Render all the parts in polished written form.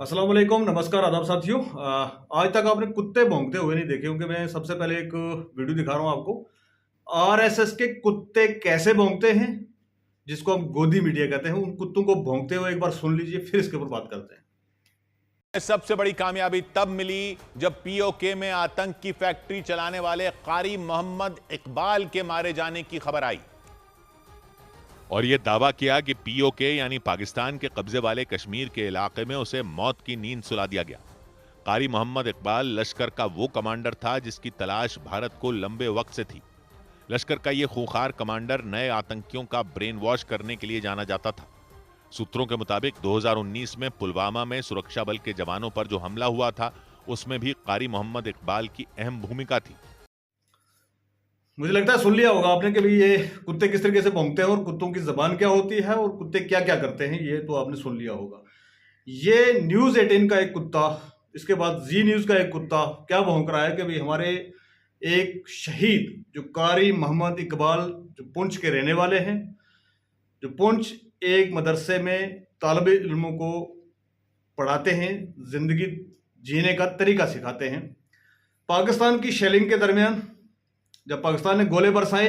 अस्सलाम वालेकुम, नमस्कार, आदाब साथियों। आज तक आपने कुत्ते भौंकते हुए नहीं देखे होंगे। मैं सबसे पहले एक वीडियो दिखा रहा हूँ आपको। आरएसएस के कुत्ते कैसे भौंकते हैं, जिसको हम गोदी मीडिया कहते हैं। उन कुत्तों को भौंकते हुए एक बार सुन लीजिए, फिर इसके ऊपर बात करते हैं। सबसे बड़ी कामयाबी तब मिली जब पीओके में आतंक की फैक्ट्री चलाने वाले कारी मोहम्मद इकबाल के मारे जाने की खबर आई और यह दावा किया कि पीओके यानी पाकिस्तान के कब्जे वाले कश्मीर के इलाके में उसे मौत की नींद सुला दिया गया। कारी मोहम्मद इकबाल लश्कर का वो कमांडर था जिसकी तलाश भारत को लंबे वक्त से थी। लश्कर का यह खूंखार कमांडर नए आतंकियों का ब्रेन वॉश करने के लिए जाना जाता था। सूत्रों के मुताबिक 2019 में पुलवामा में सुरक्षा बल के जवानों पर जो हमला हुआ था, उसमें भी कारी मोहम्मद इकबाल की अहम भूमिका थी। मुझे लगता है सुन लिया होगा आपने कि भाई ये कुत्ते किस तरीके से भौंकते हैं और कुत्तों की जबान क्या होती है और कुत्ते क्या क्या करते हैं। ये तो आपने सुन लिया होगा। ये न्यूज़ 18 का एक कुत्ता, इसके बाद जी न्यूज़ का एक कुत्ता क्या भौंक रहा है कि भाई हमारे एक शहीद जो कारी मोहम्मद इकबाल, जो पुंछ के रहने वाले हैं, जो पुंछ एक मदरसे में तालिब इल्मों को पढ़ाते हैं, जिंदगी जीने का तरीका सिखाते हैं। पाकिस्तान की शेलिंग के दरमियान जब पाकिस्तान ने गोले बरसाए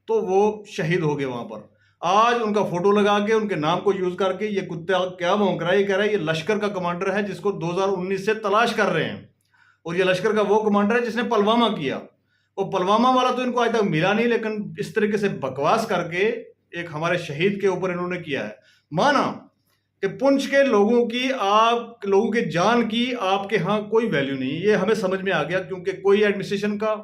तो वो शहीद हो गए वहां पर। आज उनका फोटो लगा के उनके नाम को यूज करके ये कुत्ता क्या भौंक रहा है, ये कह रहा है ये लश्कर का कमांडर है जिसको 2019 से तलाश कर रहे हैं। और ये लश्कर का वो कमांडर है जिसने पुलवामा किया। वो पुलवामा वाला तो इनको आज तक मिला नहीं, लेकिन इस तरीके से बकवास करके एक हमारे शहीद के ऊपर इन्होंने किया है। माना कि पुंछ के लोगों की, आप लोगों के जान की आपके यहाँ कोई वैल्यू नहीं। ये हमें समझ में आ गया, क्योंकि कोई एडमिनिस्ट्रेशन का,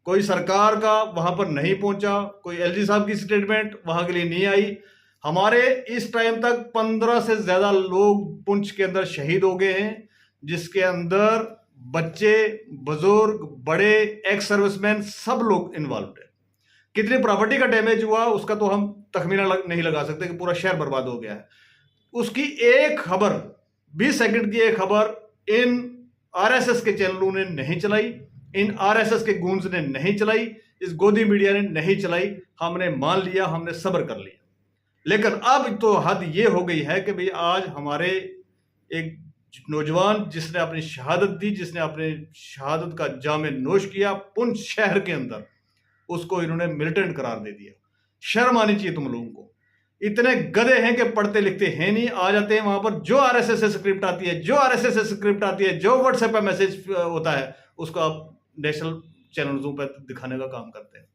कोई सरकार का वहां पर नहीं पहुंचा, कोई एलजी साहब की स्टेटमेंट वहां के लिए नहीं आई। हमारे इस टाइम तक 15 से ज्यादा लोग पुंछ के अंदर शहीद हो गए हैं, जिसके अंदर बच्चे, बुजुर्ग, बड़े, एक्स सर्विसमैन, सब लोग इन्वॉल्व है। कितनी प्रॉपर्टी का डैमेज हुआ उसका तो हम तखमीना नहीं लगा सकते कि पूरा शहर बर्बाद हो गया है। उसकी एक खबर, 20 सेकंड की एक खबर इन आरएसएस के चैनलों ने नहीं चलाई, इन आरएसएस के गूंज ने नहीं चलाई, इस गोदी मीडिया ने नहीं चलाई। हमने मान लिया, हमने सब्र कर लिया। लेकिन अब तो हद ये हो गई है कि भाई आज हमारे एक नौजवान जिसने अपनी शहादत दी, जिसने अपने शहादत का जाम नोश किया पुंछ शहर के अंदर, उसको इन्होंने मिलिटेंट करार दे दिया। शर्म आनी चाहिए तुम लोगों को। इतने गधे हैं कि पढ़ते लिखते हैं नहीं, आ जाते हैं वहां पर जो आरएसएस से स्क्रिप्ट आती है, जो आरएसएस से स्क्रिप्ट आती है, जो व्हाट्सएप पे मैसेज होता है, उसको आप नेशनल चैनलों पर दिखाने का काम करते हैं।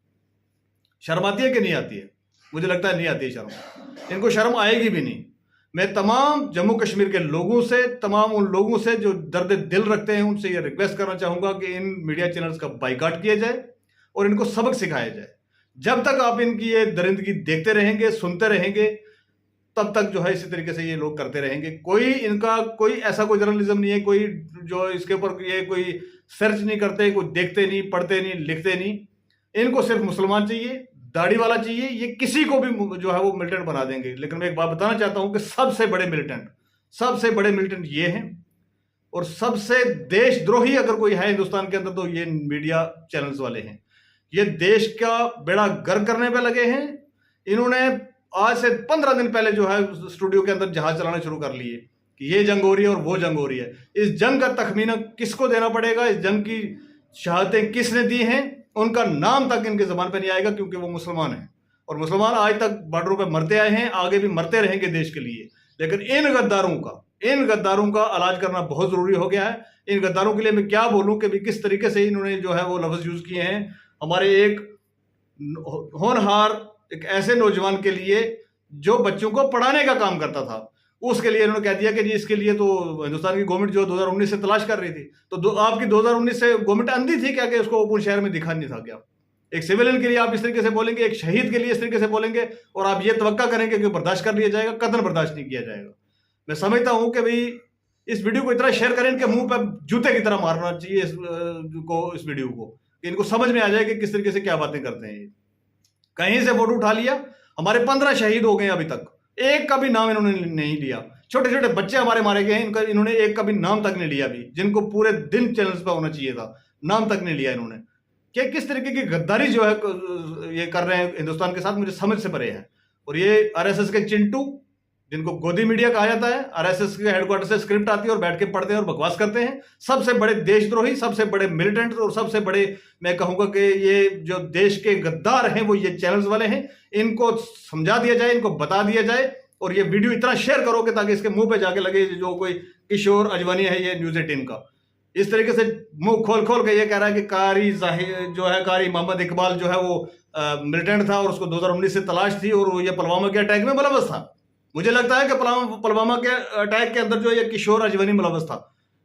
शर्म आती है कि नहीं आती है? मुझे लगता है नहीं आती है शर्म। इनको शर्म आएगी भी नहीं। मैं तमाम जम्मू कश्मीर के लोगों से, तमाम उन लोगों से जो दर्द दिल रखते हैं, उनसे ये रिक्वेस्ट करना चाहूंगा कि इन मीडिया चैनल्स का बाइकाट किया जाए और इनको सबक सिखाया जाए। जब तक आप इनकी ये दरिंदगी देखते रहेंगे, सुनते रहेंगे, तब तक जो है इसी तरीके से ये लोग करते रहेंगे। कोई इनका कोई ऐसा कोई जर्नलिज्म नहीं है, कोई जो इसके ऊपर ये कोई सर्च नहीं करते, कोई देखते नहीं, पढ़ते नहीं, लिखते नहीं। इनको सिर्फ मुसलमान चाहिए, दाढ़ी वाला चाहिए। ये किसी को भी जो है वो मिलिटेंट बना देंगे। लेकिन मैं एक बात बताना चाहता हूं कि सबसे बड़े मिलिटेंट ये हैं, और सबसे देशद्रोही अगर कोई है हिंदुस्तान के अंदर तो ये मीडिया चैनल्स वाले हैं। ये देश का बेड़ा गर्क करने पे लगे हैं। इन्होंने आज से 15 दिन पहले जो है स्टूडियो के अंदर जहाज चलाना शुरू कर लिए कि ये जंग हो रही है और वो जंग हो रही है। इस जंग का तखमीना किसको देना पड़ेगा, इस जंग की शहादतें किसने दी हैं, उनका नाम तक इनके जबान पे नहीं आएगा, क्योंकि वो मुसलमान हैं। और मुसलमान आज तक बॉर्डरों पे मरते आए हैं, आगे भी मरते रहेंगे देश के लिए। लेकिन इन गद्दारों का इलाज करना बहुत जरूरी हो गया है। इन गद्दारों के लिए मैं क्या बोलूं कि भी किस तरीके से इन्होंने जो है वो लफ्ज यूज किए हैं हमारे एक होनहार, एक ऐसे नौजवान के लिए जो बच्चों को पढ़ाने का काम करता था। उसके लिए इन्होंने कह दिया कि जी इसके लिए तो हिंदुस्तान की गवर्नमेंट जो 2019 से तलाश कर रही थी। तो आपकी 2019 से गवर्नमेंट अंधी थी क्या कि उसको ओपन शहर में दिखा नहीं था क्या? एक सिविलियन के लिए आप इस तरीके से बोलेंगे, एक शहीद के लिए इस तरीके से बोलेंगे, और आप ये तवक्का करेंगे कि बर्दाश्त कर लिया जाएगा? कतन बर्दाश्त नहीं किया जाएगा। मैं समझता हूं कि भाई इस वीडियो को इतना शेयर करें, इनके मुंह पर जूते की तरह मारना चाहिए इस वीडियो को, कि इनको समझ में आ जाए कि किस तरीके से क्या बातें करते हैं। कहीं से फोटो उठा लिया, हमारे 15 शहीद हो गए, अभी तक एक का भी नाम इन्होंने नहीं लिया। छोटे छोटे बच्चे हमारे मारे गए हैं, इन्होंने एक का भी नाम तक नहीं लिया। अभी जिनको पूरे दिन चैनल्स पर होना चाहिए था, नाम तक नहीं लिया इन्होंने। क्या किस तरीके की गद्दारी जो है ये कर रहे हैं हिंदुस्तान के साथ, मुझे समझ से परे है। और ये आरएसएस के चिंटू जिनको गोदी मीडिया कहा जाता है, आरएसएस के हेडक्वार्टर से स्क्रिप्ट आती है और बैठ के पढ़ते हैं और बकवास करते हैं। सबसे बड़े देशद्रोही, सबसे बड़े मिलिटेंट और सबसे बड़े, मैं कहूंगा कि ये जो देश के गद्दार हैं वो ये चैनल्स वाले हैं। इनको समझा दिया जाए, इनको बता दिया जाए और ये वीडियो इतना शेयर करो कि ताकि इसके मुंह पे जाके लगे जो कोई किशोर अजवानी है ये न्यूज़ 18 का इस तरीके से मुंह खोल खोल के ये कह रहा है कि कारी मोहम्मद इकबाल जो है वो मिलिटेंट था और उसको 2019 से तलाश थी और ये पुलवामा के अटैक में मुलव्वस था। मुझे लगता है कि पुलवामा के अटैक के अंदर जो ये किशोर अजवानी मुलव्वस था,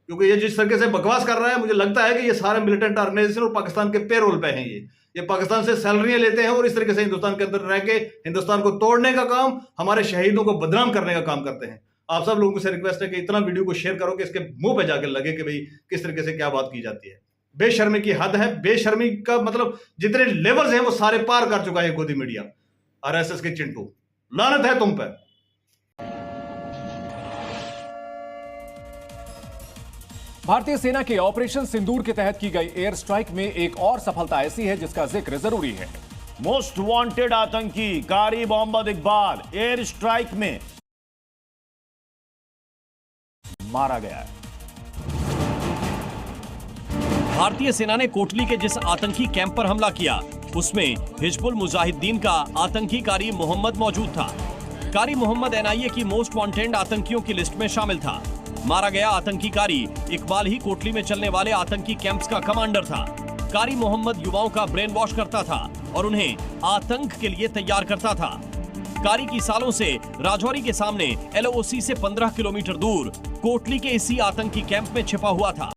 क्योंकि ये जिस तरीके से बकवास कर रहा है, मुझे लगता है कि ये सारे मिलिटेंट ऑर्गेनाइजेशन और पाकिस्तान के पेरोल पे हैं। ये पाकिस्तान से सैलरियां लेते हैं और इस तरीके से हिंदुस्तान के अंदर रह के हिंदुस्तान को तोड़ने का काम, हमारे शहीदों को बदनाम करने का काम करते हैं। आप सब लोगों से रिक्वेस्ट है कि इतना वीडियो को शेयर करो कि इसके मुंह पे जाके लगे कि भाई किस तरीके से क्या बात की जाती है। बेशर्मी की हद है। बेशर्मी का मतलब जितने लेवल्स हैं वो सारे पार कर चुका है गोदी मीडिया, आरएसएस के चिंटू। लानत है तुम पर। भारतीय सेना के ऑपरेशन सिंदूर के तहत की गई एयर स्ट्राइक में एक और सफलता ऐसी है जिसका जिक्र जरूरी है। मोस्ट वांटेड आतंकी कारी मोहम्मद इकबाल एयर स्ट्राइक में मारा गया है। भारतीय सेना ने कोटली के जिस आतंकी कैंप पर हमला किया उसमें हिजबुल मुजाहिदीन का आतंकी कारी मोहम्मद मौजूद था। कारी मोहम्मद एनआईए की मोस्ट वांटेड आतंकियों की लिस्ट में शामिल था। मारा गया आतंकी कारी इकबाल ही कोटली में चलने वाले आतंकी कैंप्स का कमांडर था। कारी मोहम्मद युवाओं का ब्रेन वॉश करता था और उन्हें आतंक के लिए तैयार करता था। कारी की सालों से राजौरी के सामने एलओसी से 15 किलोमीटर दूर कोटली के इसी आतंकी कैंप में छिपा हुआ था।